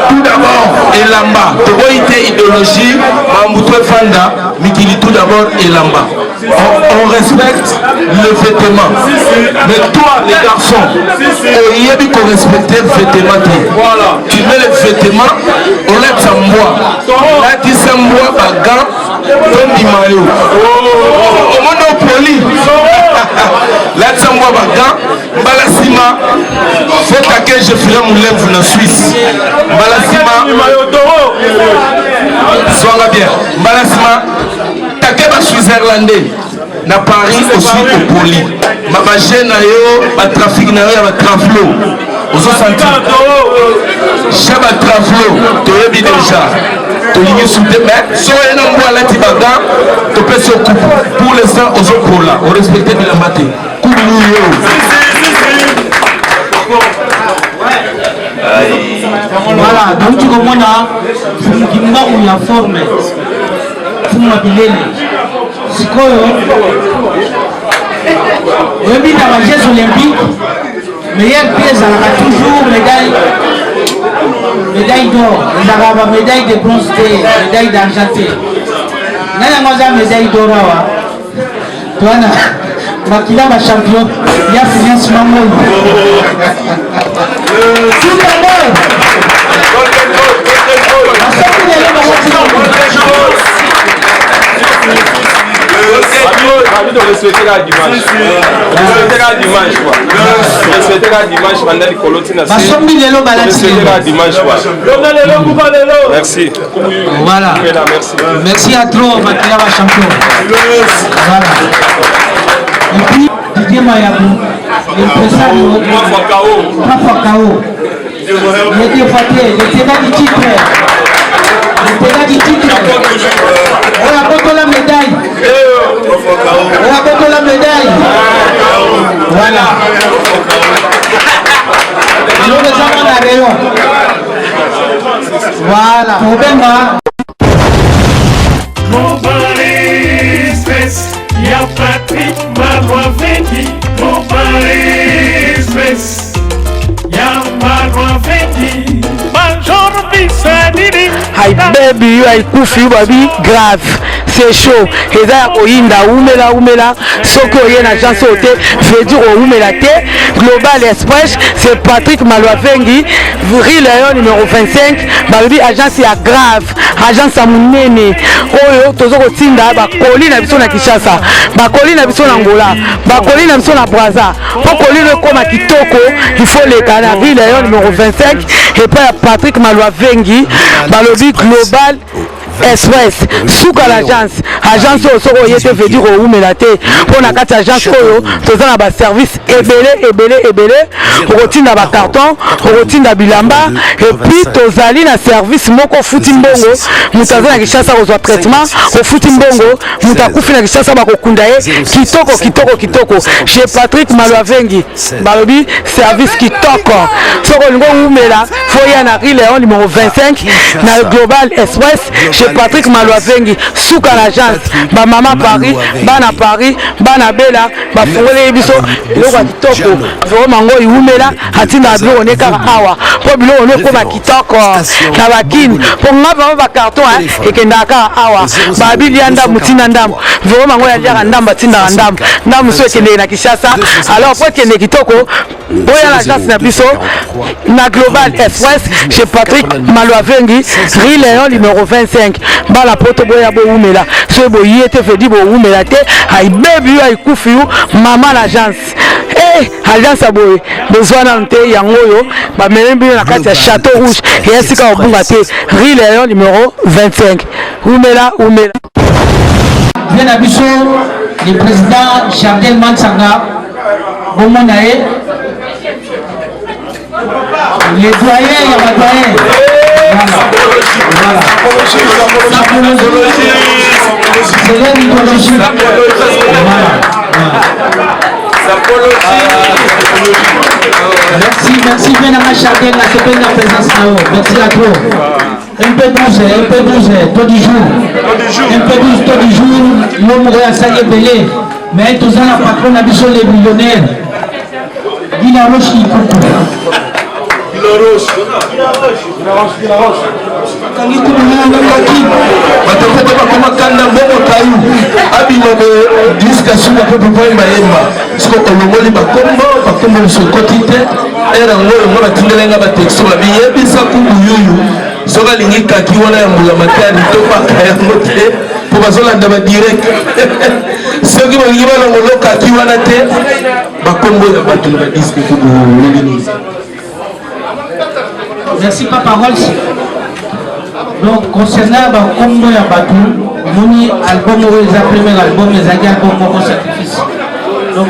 Tout d'abord, Elamba, idéologie, Mamoutou Fanda, Mikili tout d'abord et Lamba. On respecte le vêtement. Mais toi, les garçons, il y a qu'on respecte le vêtement. Tu mets le vêtement, on laisse ça moi. Là, tu sais moi, bagan, ton di maillot. Au monopoli. Là, tu sais moi, bagan, Balasima, c'est à quel je ferai mon lèvre en Suisse. Balasima, sois bien. Balasima, Takeba Suisse-Irlandais. Na Paris aussi au poli. Ma bagé na yo, ma trafic na yo, ma traflo. Aux senti. Chaba traflo, tu es bien déjà. Tu es soudé, mais si on est en bois là, tu vas dans, tu peux se couper. Pour l'instant, aux autres là, on respecte bien la maté. Voilà, donc tu comprends là, qui m'a ou la forme, pour m'habiller. Sikoyo, on vit dans les Jeux olympiques, meilleure pièce, on a toujours médaille d'or, les Arabes, médaille de bronze, médaille d'argent. N'a pas médaille d'or. Toi, Makila ma champion, il y a financement. Tout d'abord, de respecter la dimanche. Respecter la dimanche quoi. Respecter la dimanche pendant les colotis. Respecter la dimanche quoi. Merci. Voilà. Merci. Merci à toi, Makila ma champion. Voilà. Et puis Didier Mayabou, l'impresario. 3 fois KO. Il était fatigué, il était dans le titre. On a la médaille. On a la médaille. Voilà. Nous les avons la rayon. Voilà. Mon Paris Express, il y a Patrick Marois Vendi. Mon Paris Express, il y a Marois Vendi. Major Bissanini. Hi baby, you are kufi baby grave. C'est chaud. Eza ya koyinda umela soko oye na agence ote veut dire umela te. Global Express, c'est Patrick Malouavengi, Rue Léon numéro 25, baby agence ya grave, agence ya munene. Oyo tozo kotinda ba koli na biso na Kinshasa, ba koli na biso na Angola, ba koli na biso na Brazza. Pour koli le koma kitoko, il faut les canards. Rue Léon numéro 25 et pas Patrick Malouavengi, balobi Global Express souka l'agence soko yete veut dire ou melate pour na kati agence oyo toza na ba service ebele rotina ba carton rotina bilamba et puis tozali na service moko futi mbongo mutaza na Kinshasa ko traitement au futi mbongo mutakufi na Kinshasa ba kokunda ye kitoko chez Patrick Malouavengi balobi service kitoko soko ngo umela foya na Rue Léon numéro 25 na Global Express chez Patrick Malouavengi souka l'agence ba mama Paris bana bela ba fongole biso loko kitoko vraiment ngo iumela atinda bilo ne kaka awa po bilo ne ko ba kitoko na bakini po ngaba ba carton ekenda kaka awa ba bilianda mutina ndam vraiment ngo ya jaka ndamba tinda ndam so ekende na Kinshasa alors po ekende kitoko boya l'agence na biso na Global Express chez Patrick Malouavengi Rue Léon numéro 25 bala poto boya bo umela so bo yete fedi bo umela te ay baby ay kufi mama l'agence agence aboye besoin nante yango yo ba melembi na kati ya Château Rouge et esika obunga te Rue Léon numéro 25 umela bien à biso le président Chardel Mansanga Bomonae les doyens ya ba doyens voilà. C'est l'idéologie. Merci bien à chacun de la présence. Merci à toi. Un peu 12, taux du jour. Un peu 12, taux du jour. L'homme a ça est belé. Mais tous en a patron a biso les millionnaires. Guy Laroche, il coupe. kangi kumulangaki batofete bakomakanda mbongo kayu abima be diska suka pe papa mbayemba siko olongoli bakombo musokoti te era ngoyo ngo batindelenga batexto babiyebisa kubuyuyu soka lingi kaki wana ya mbula matari to baka yango te po bazolanda ba direct soki balingi balongolo kaki wana te bakombo ya bato na diska kubuyuyu. Merci Papa Rolls. Donc concernant le combo ya Batou, moni album où les premier album les album Moko Sacrifice. Donc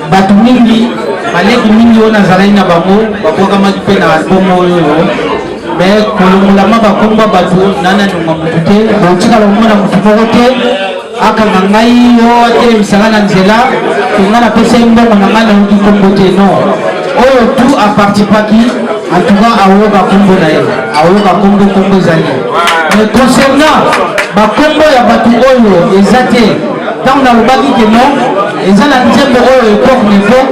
Batou mingi, baleki mingi on a zalai na bango, bakoka makipe na album oyo. Mais kolomulama ba combo Batou nana nunga mutute, botika lo mona mutumote. Akanga ngai yo ate misala na nzela, tongana pesa mbongo na ngana uki combo te non. Oyo tout a participé en tout cas à Oga Kombo nae à Oga Kombo Zali. Mais concernant ba Kombo ya batu oyo ezate tant dans le baki que non eza na nzembo oyo époque niveau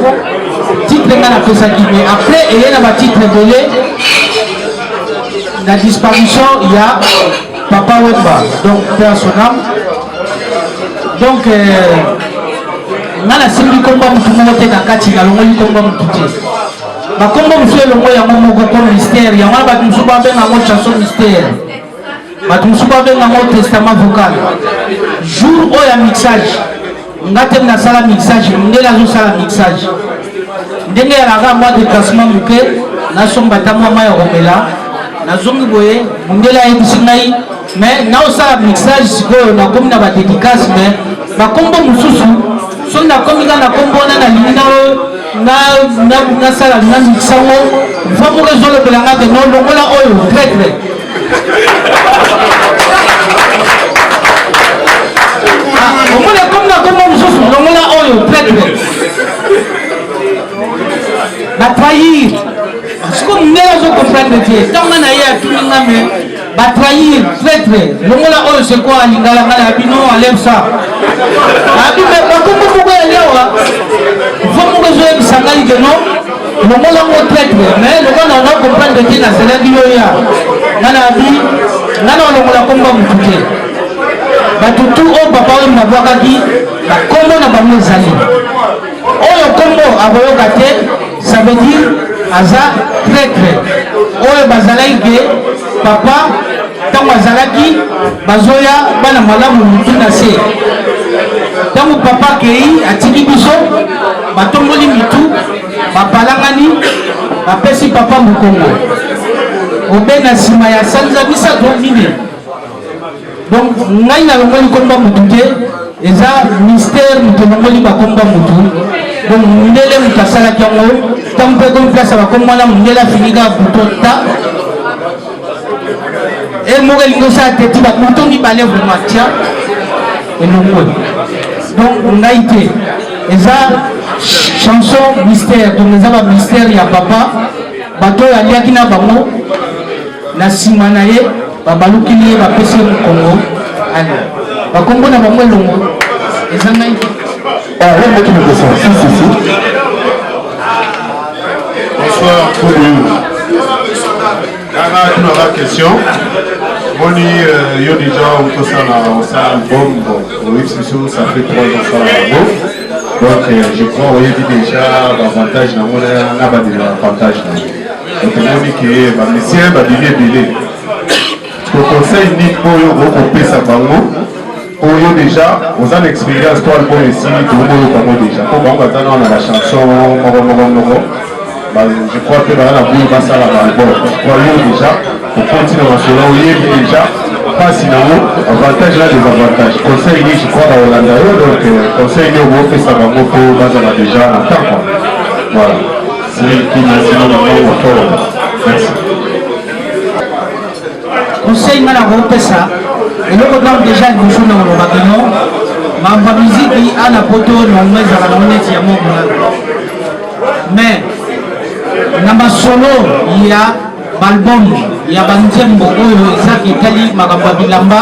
titre nga na pesa ki mais après il y a ba titre belé la disparition il y a Papa Wemba donc personnel donc ngana simbi komba mutu mote na kati na longoli komba mutu te bakombo musu elongo yango moko ko mystère yango bato musu babenga yango chanson mystère bato musu babenga yango testament vocal jour oyo ya mixage ngate nasala mixage ndenge azosala mixage ndenge yalaka mwa déplacement moke nasomba ta mwa ya komela nazongi boye ndela ayebisi ngai mais naosala mixage sikoyo nakomi na badédicace mais bakombo mosusu so nakomi ka na kombo wana nalingi nasala na mixango mfa moko ezolobelanga te no longola oyo tretre omona komi na kombo mosusu longola oyo tretre batrahir siko ndenge azokomprendre te ntango na ye atuminga me batrahir tretre longola oyo seko alingalanga na bino alève ça abime bakombo moko elewa fo moko ezoyebisangaki ke no longola ngo tretre mais longola na comprendre te nazelaki yo ya ngana abi ngana olongola kombo motu te bato tu oyo papa oyo babwakaki bakombo na bango ezali oyo kombo akoyoka te ça veut dire aza tretre oyo bazalaki ke papa ntango azalaki bazoya bana malamu mutu na se ntango papa akei atiki biso batomboli mitu bapalangani bapesi papa mokongo obe na nsima ya sanza misato mine donc ngai nalongoli komba mutu te eza mystère mutu elongoli bakomba mutu donc ndele mutu asalaki yango ntango mpe komi place ya bakombo wana mondele afinika buto ta et moko elingi osala teti bato mibale vraiment tia elongoli donc ngai te eza chanson mystère donc eza bamystère ya papa bato oyo aliaki na bango na nsima na ye babalukili ye bapesi ye mokongo ale bakombo na bango elongo eza ngai te. Bonsoir pour vous. Dans ma question, on dit yo déjà on peut ça album oui c'est sûr ça fait 3 ans ça l'album donc je crois oui déjà l'avantage dans mon n'a pas de l'avantage donc on dit que ma mission va bien belé le conseil ni pour yo couper ça bango pour yo déjà vous avez l'expérience toi album ici tout le monde comme déjà pour bango attendre on a la chanson moro je crois que dans la boue va ça l'album je crois déjà pour continuer à se lancer déjà pas sinon avantage là des avantages conseil ni je crois dans Hollande donc conseil ni on fait ça vraiment pour baser déjà en temps quoi voilà c'est qui m'a dit merci conseil na ko pesa eloko donc déjà liboso na olobaki no mamba miziki ana poto nongo ezala na neti ya moko mais na masolo ya balbum ya banzembo oyo ezaki etali makambo ya bilamba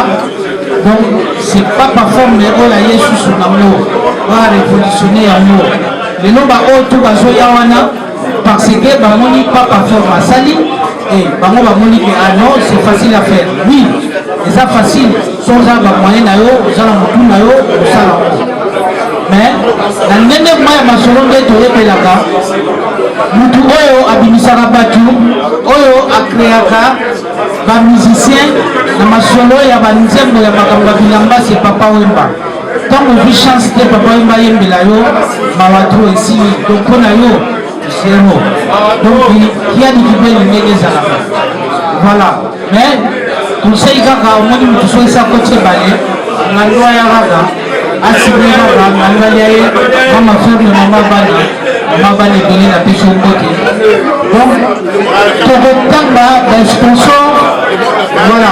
donc c'est pas parforme oyo ya yesusu nango barevolutionne yango lelo baoyo to bazoya wana parce que bamoni papa fort masali et bango bamoni que ah non c'est facile à faire. Oui, c'est facile. Sans avoir moyen na yo, za na mutu na yo, osala. Mais na ndenge moya masolo nde toyebelaka mutu oyo abimisaka batu oyo akreaka bamusicien na masolo ya banzembo ya makambo ya bilamba c'est Papa Wemba. Tant on vit chance de Papa Wemba yembela yo mawatro ici donc on a yo zéro. Donc il y a des kibeli ndenge ezalaka. Voilà. Mais conseil kaka omoni mutu so isa kote bale na loi ya raga asibira raga ngali ya mama ferme mama bali ebele na biso kote. Donc tokotanga ba sponsor voilà.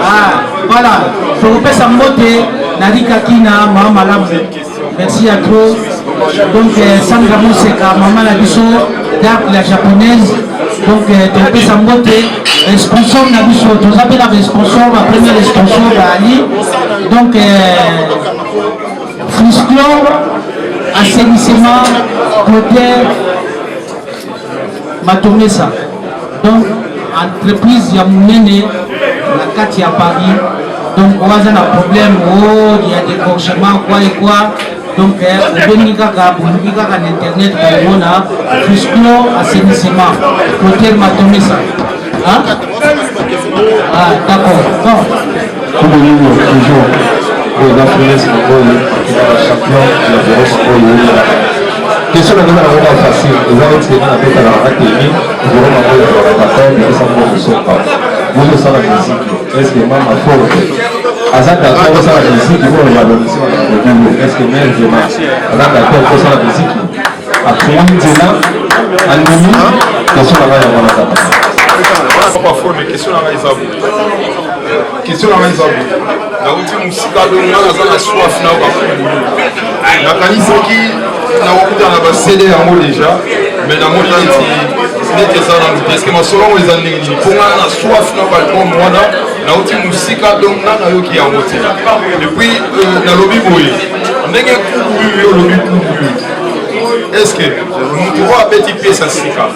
Ah voilà, tokopesa mbote nalikaki na mama malamu. Merci à toi. Donc Sandra Moseka mama na biso d'art la japonaise. Donc tokopesa mbote sponsor na biso tozapela ba sponsor ba premier sponsor ba Ali. Donc Frisclor assainissement côté Matomesa. Donc entreprise ya munene na kati ya Paris. Donc on a un problème, oh, il y a des gorgements, quoi et quoi. Donc on bénit kaka l'internet on a Frisclo assainissement côté Matomesa. Hein? Ah d'accord. Bon. La finesse champion de la question de la facile, les autres qui n'ont pas la académie, nous aurons la d'accord, mais ça ne sont pas. Vous le savez la musique, est-ce que maman faut Azad d'accord, ça la musique, il faut la musique, est-ce que même je marche Azad d'accord, ça la musique. Après une dizaine, en minute, question de la question question na nzambe nauti musika donga naza na soif na nakanisaki na wakuta na basede yango déjà mais namoni neti eza na nzete eske masolo eza ndenge nini mponga na soif na balbum wana nauti musika donga nayoki yango te epuis nalobi boye ndenge kubuyu olobi kubuyu eske motu oyo abeti piese asika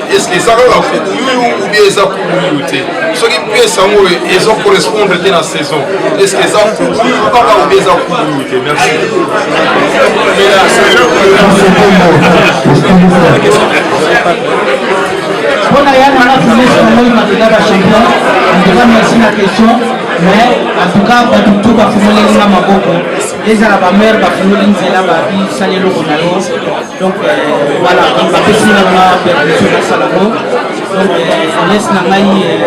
est-ce que ça va ou bien ça pour nous lutter ce qui peut ça ils ont correspondre à la saison est-ce que ça pour nous ou bien ça pour nous lutter merci bon ayana na finesse comme il m'a dit la champion en tout cas merci la question mais en tout cas tout va finir na maboko les à la mère va finir nzela ba bi salelo konayo donc voilà on va passer la permission de salamo donc on laisse na ngai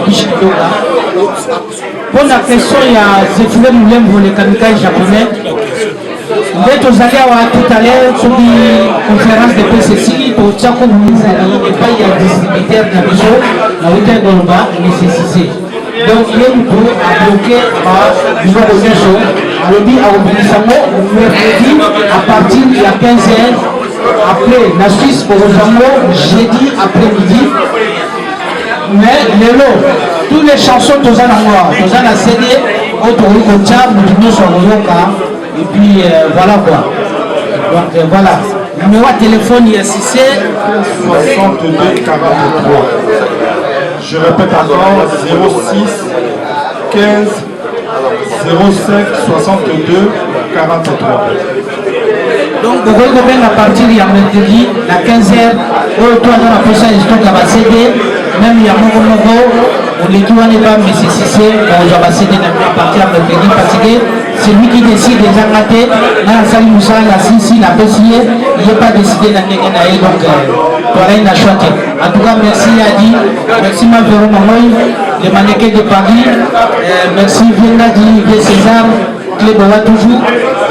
bishitoka pour la question il y a Zefule Mulembo le kamikaze japonais nde tozali awa tout à l'heure soki conférence de PCC totiako mizali epai ya distributeur na biso na wita koloba nécessité donc ye mutu abloke biloko nyonso alobi akobikisango mercredi à partir ya 15h après na Suisse bokozango jeudi après-midi mais lelo tous les chansons toza nango toza na CD oyo tokoki kotia mutu nyonso akoyoka et puis voilà quoi donc voilà numéro de téléphone il y a 6 62 43 je répète encore 06 15 05 62 43 donc vous pouvez à partir de mercredi à 15h au toit dans la prochaine stock à CD même il y a mon on les doit n'est pas mais c'est on va CD à partir de mercredi parce que c'est lui qui décide des engatés dans la salle Moussa la Sissi la PCA il n'est pas décidé dans les gars donc voilà il a choisi en tout cas merci Adi merci ma Véro Mamoy les mannequins de Paris merci Vienadi César Clé Bola toujours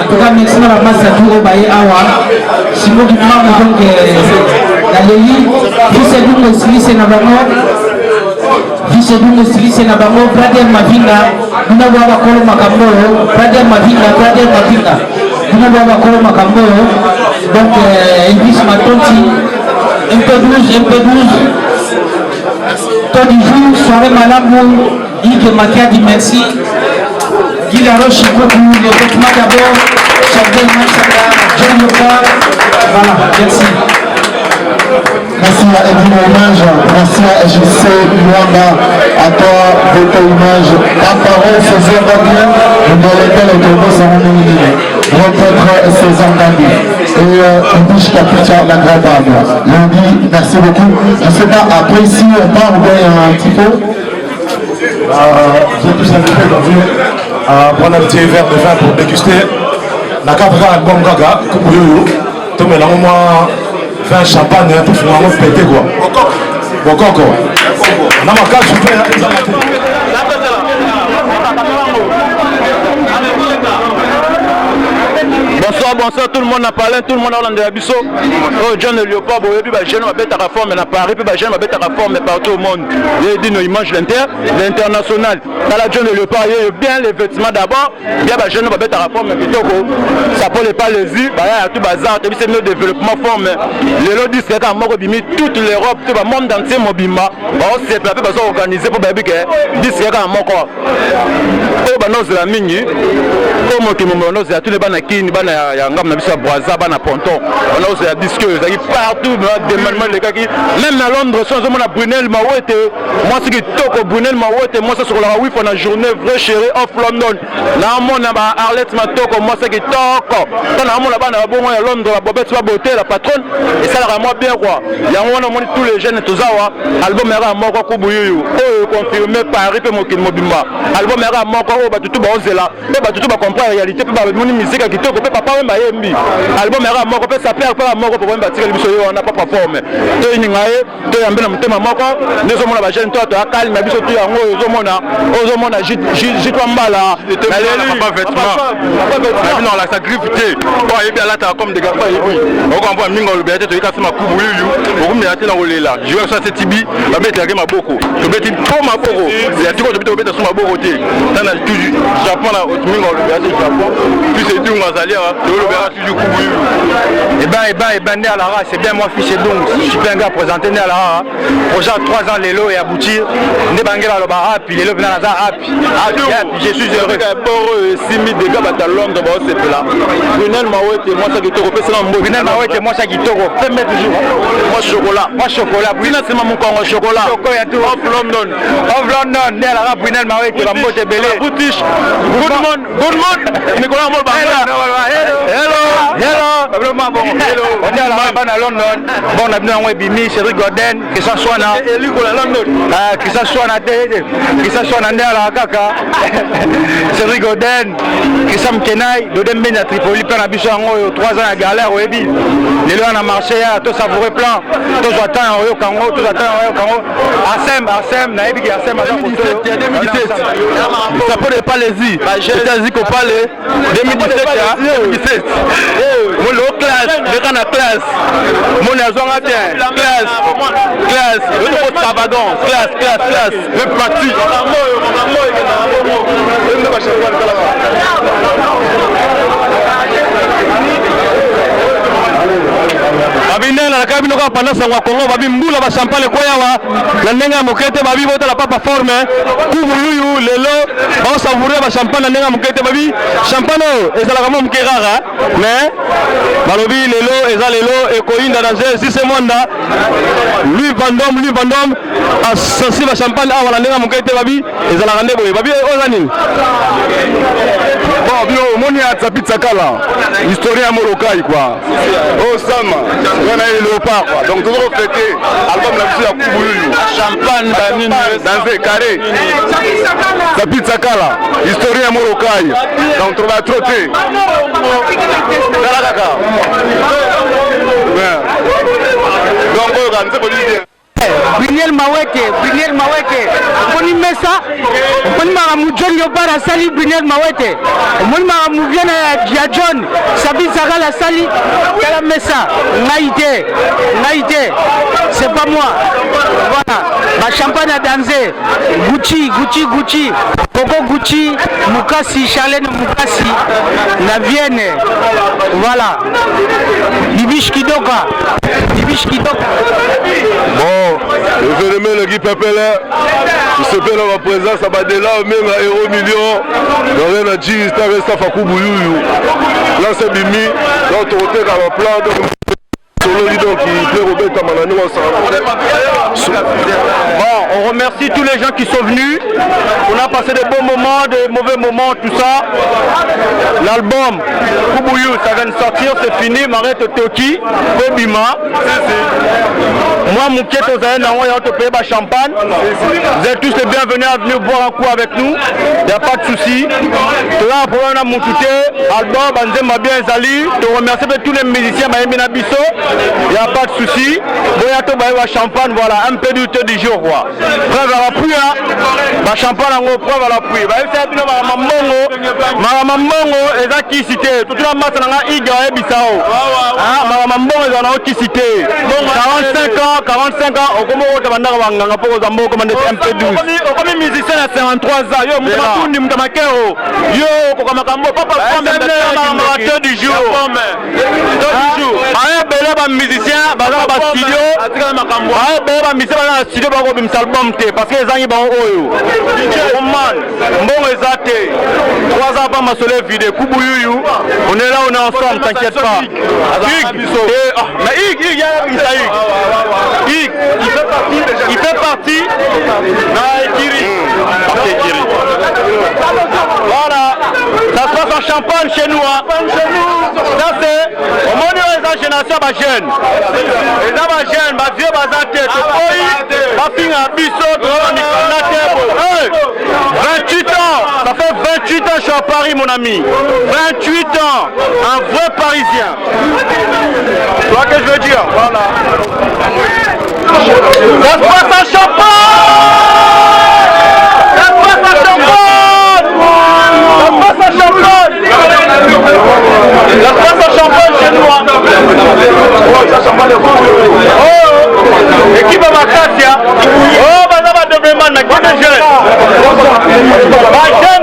en tout cas merci à la masse à tout au Baye Awa Simon du Mam donc la Léli fils et double styliste na bango fils et double styliste na bango Brader Mavinga nous avons bakolo makambo Brader Mavinga nous avons bakolo makambo donc Elvis Matonti MP12 temps du jour soirée malamu Ike Makia dit merci Guy Laroche beaucoup le vêtement d'abord Chardin hommage. Merci à JC Luanda, à toi, votre image. La parole, c'est Zengami, dans lequel est tombé son nom. Rencontre ses engagés. Et Biche Capucha, la grande dame. Lundi, merci beaucoup. Je ne sais pas, après ici, on part ou bien un petit peu. Vous êtes tous invités aujourd'hui à prendre un petit verre de vin pour déguster. La capra album gaga, Kubuyoyo. Tout le monde vin champagne pour faire un pété quoi. Bon coco. On a ma carte super. Bonsoir tout le monde a parlé, tout le monde a parlé de la bisso. Oh John de Léopard, et puis jeune ma bête à forme à Paris, puis jeune ma bête à forme partout au monde. Il dit nous il mange l'international. Dans la John de Léopard, il y a bien les vêtements d'abord, bien jeune ma bête à forme ça peut pas les yeux, il y a tout bazar, c'est le développement forme. Les lots disent qu'à moi bimi toute l'Europe, tout le monde entier mon bima. On s'est placé pour organiser pour baby que disent qu'à moi quoi. Oh bah non c'est la mini. Oh moi qui me non c'est tous les banakini bana yangam na biso Brazza bana ponton. On a aussi la disqueuse qui partout des les gars qui même à Londres sans on a Brunel Mawete. Moi c'est qui toko Brunel Mawete moi c'est sur la wifi on a journée vrai chéri off London. Na mon na ba Arlette Matoko moi c'est qui toko. Quand on a bana bon à Londres la bobette va beauté la patronne et ça la moi bien quoi. Il y a on a tous les jeunes tous ça album era moko kubuyu. Oh confirmé Paris pe mobimba. Album era moko oh ba tout ba ozela. Ba tout ba comprendre la réalité pe ba moni musique qui toko pe papa même yembi. Album era moko pe ça perd pas moko pour même bâtir le biso on n'a pas performé. To ningaye to yambela mutema moko nezo mona ba jeune to to akali na biso to yango ozo mona jitwa mbala na leli pas vêtement non la sacrifié bon et bien là tu comme des gars pas yebi on comprend mingo le bété to ikasi makubu yuyu okumbi ate na olela je vais ça c'est tibi ba bete ya maboko to beti pour maboko ya tiko to beti beta suma maboko te tana toujours Japon là mingo le bété Japon puis c'est tout ngazali to le bété toujours kubu yuyu et ben né à la race c'est bien moi fiché donc je suis bien gars présenté né à la race projet 3 ans lelo et aboutir né bangela le bar puis lelo vient à ça je suis heureux pour 6000 dégâts à Londres bah c'est là Brunel Mawete moi ça qui te repère c'est là Brunel Mawete moi ça qui te repère mettre toujours moi chocolat Brunel c'est mon congo chocolat off London né à la race Brunel Mawete la mbote belé boutiche good morning Nicolas Molba hello on est à la race à London bon on a bien un bimi Cédric Gordon que ça soit là que ça soit à la kaka Cédric Gordon que ça me kenai de demain à Tripoli plein d'habitude 3 ans à galère au Ebi les lois on a marché à tout savourer plein tout attend au Congo tout attend au Congo Assem na Ebi Assem à 2017 ça peut pas les y c'est-à-dire qu'on parle 2017 mon low class les gars na classe mon azonga bien classe le extravagant classe le parti babinela na kabino ka panasa wa Kongo babi mbula ba champagne kwa yawa na nenga mokete babi bota la papa forme kubu yuyu lelo ba savourer ba champagne na nenga mokete babi champagne ezala kama mkerara mais balobi lelo ezala lelo ekoinda danger si c'est monda lui Vendôme a sensi ba champagne awa na nenga mokete babi ezala kande boye babi ozanini bon bio moni a pizza kala historia ya Morokai quoi oh sama on a eu Léopard quoi donc toujours fêter album la musique ya Kubuyu champagne banine dans un carré sa pizza kala historia ya Morokai donc on va trotter kala kaka donc on va nous dire Brunel Mawete Koni Mesa Koni Maramu John Yobara Sali Brunel Mawete Koni Maramu Viena ya John Sabi Zagala Sali Kala Mesa Naïté c'est pas moi voilà ma champagne à danser Gucci Coco Gucci Mukasi Charlène Mukasi na Vienne voilà Dibish Kidoka bon le phénomène le Guy Pepele je sais pas la présence à Badela même à Euro Million dans rien à dire c'est avec ça Fakou Bouyou là c'est Bimi là on te retrouve dans le plan de solo on remercie tous les gens qui sont venus. On a passé des bons moments, des mauvais moments, tout ça. L'album Kubuyu, ça vient de sortir, c'est fini. Marette Toki, Kobima. Moi, mon quête aux années, on te paye champagne. Vous êtes tous les bienvenus à venir boire un coup avec nous. Il n'y a pas de souci. Là, pour un amoutouté, album, Banzema bien Zali. Je remercie tous les musiciens, Maïmina Bisso. Il n'y a pas de souci. Boyato Baïwa champagne, voilà, un peu du thé du jour. Preuve à la pluie, hein. Champagne en gros, preuve à la pluie. Maramambongo, et ça qui cité. Toute la masse en a Iga et Bissao. Maramambongo, ils en ont qui cité. 45 ans, au Komoro, tu vas en avoir pour aux amours comme un MP12. Comme musicien à 53 ans, yo, Moutamakouni, Moutamakero, yo, Kokamakambo, papa, amateur du jour. Un bel musicien, bazar studio, un bel musicien, studio, album, parce que les gens sont oyo. Bon, exacté. 3 ans avant ma soleil vidéo, Kubuyu, on est là, on est ensemble, t'inquiète pas. Mais il fait partie. Voilà, ça se passe en Champagne chez nous. Ça c'est, au moins les générations ma jeune. Les gens ma jeune, ma vieux bazate, ma fille a biseau, 28 ans, ça fait 28 ans que je suis à Paris mon ami. 28 ans, un vrai Parisien. Tu vois ce que je veux dire? Voilà. Ça se passe en Champagne! Ça se passe en Champagne! Ça se passe en Champagne! Ça se passe en Champagne chez nous! Oh! Équipe à Macasia! Oh, bah ça va devenir man, mais qui est jeune? Ma jeune!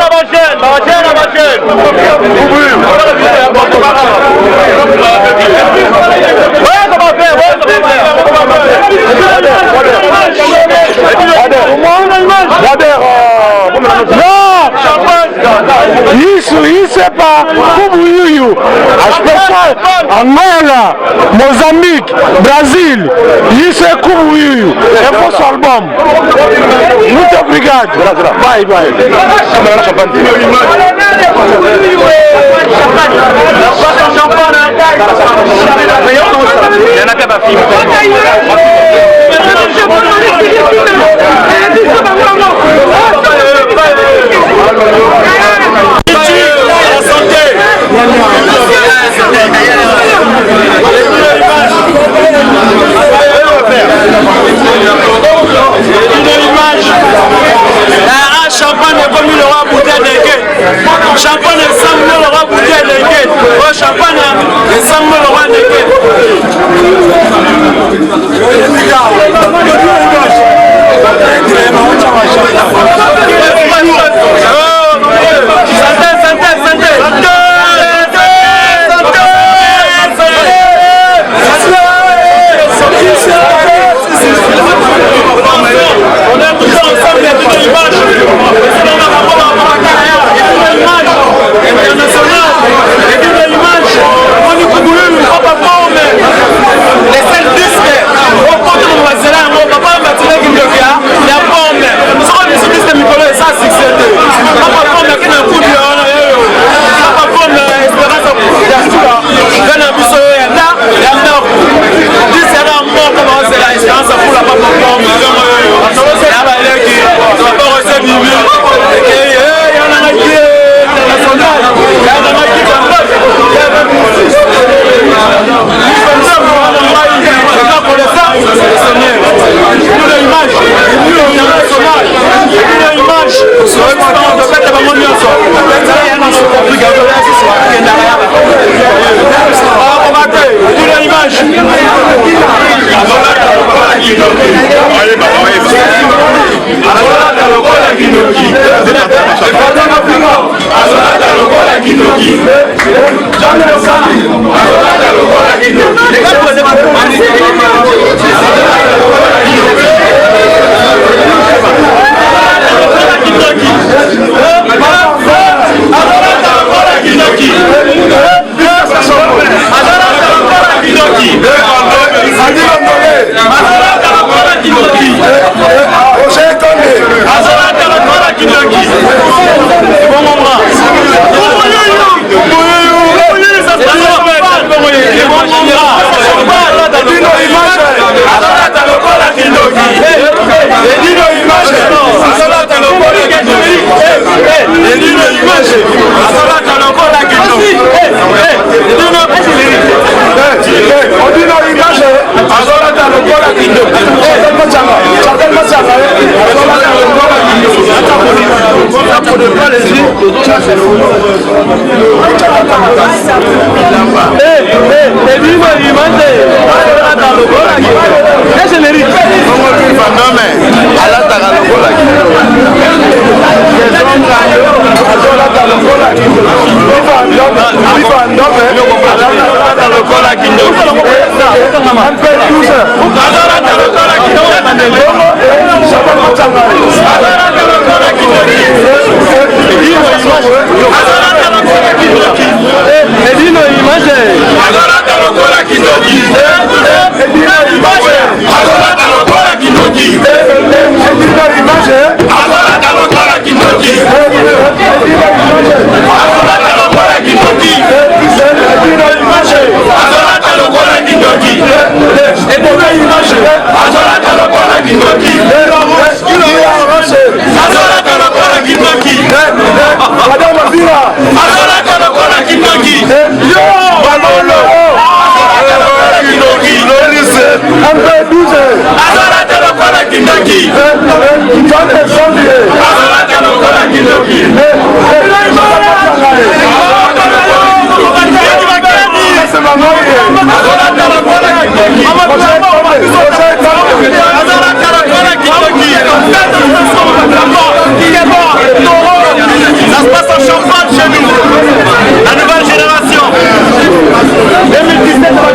Ouais, ça va faire! Isso é para Kubuyu, as pessoas, Angola, Moçambique, Brasil, isso é Kubuyu, é vosso álbum. Muito obrigado. Vai. Champagne est comme le roi bouteille de guet. Champagne est 100 000 le roi bouteille de guet. Champagne est 100 000 le roi de guet. On est tous ensemble, il y a une image. International, et puis l'image, on est couru, on va pas former. Les 5 disques, on compte le voisin, on va pas mettre les guillemets, il y a forme. Nous sommes des disques de Nicolas, ça c'est succès. On va pas former avec un coup de on va pas former l'espérance de Yasula. Quand on a vu ce là, il y a un ordre. 10 c'est là, mort, comment c'est la espérance pour la papa forme. C'est là, il est qui, on va pas rester vivre. Kinoki. Ça se passe en Champagne chez nous. La nouvelle génération. 2017 va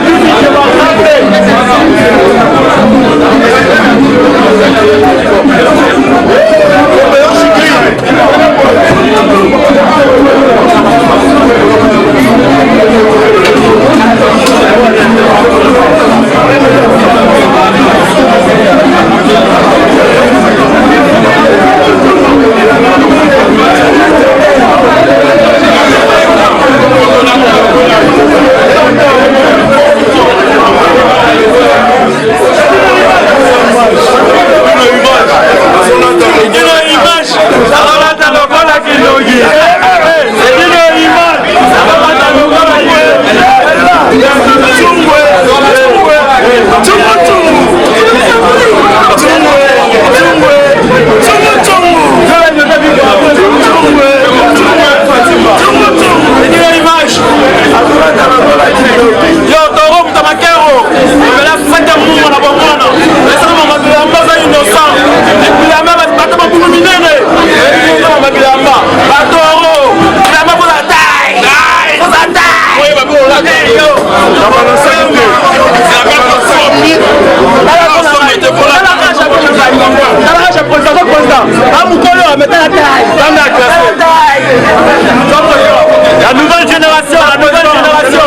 la nouvelle génération, la nouvelle génération.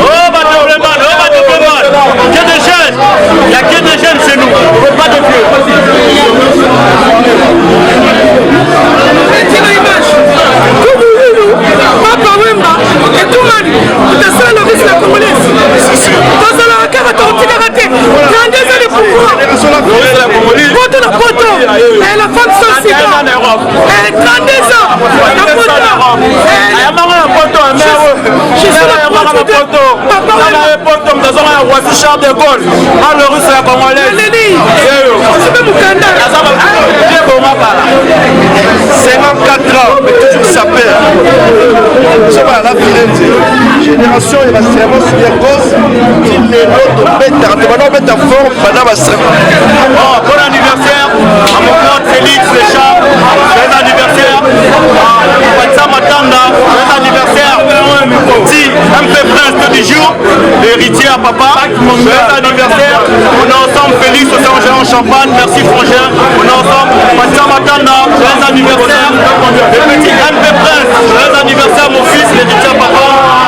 Oh, que des jeunes, il n'y a que des jeunes chez nous, pas de vieux. Elle a femme sociale. Elle est 32 ans. Charles de Gaulle, le russe la congolaise. 54 ans, mais toujours ça perd. C'est pas la génération, il va se faire aussi à cause qu'il est l'autre bête en forme, madame bon anniversaire à mon pote Félix Léchard, bon anniversaire à Patsa Matanda, bon anniversaire petit MP Prince de jour, l'héritier à papa, bon anniversaire, on est ensemble Félix au Saint-Jean en Champagne, merci frangin, on est ensemble Patsa Matanda, bon anniversaire, le petit MP Prince, bon anniversaire mon fils, l'héritier à papa,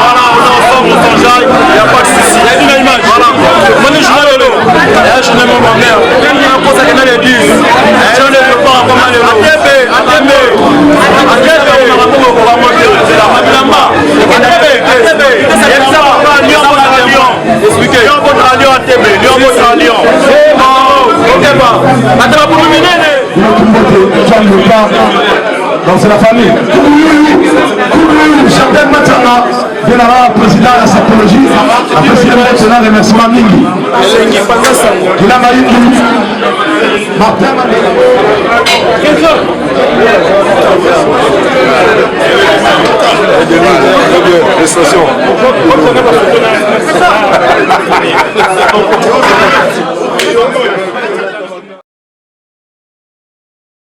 voilà, on est ensemble, on s'enjaille, il n'y a pas de souci, il y a une image, voilà, mon échelon, je n'aime pas ma mère, il y a un conseil qui est dans l'église, je ne peux pas encore mal donc c'est la famille. Chapelle Matana, viendra président de la sapologie. Après, c'est maintenant remerciement Mingi. Il a maillé Martin Mandela.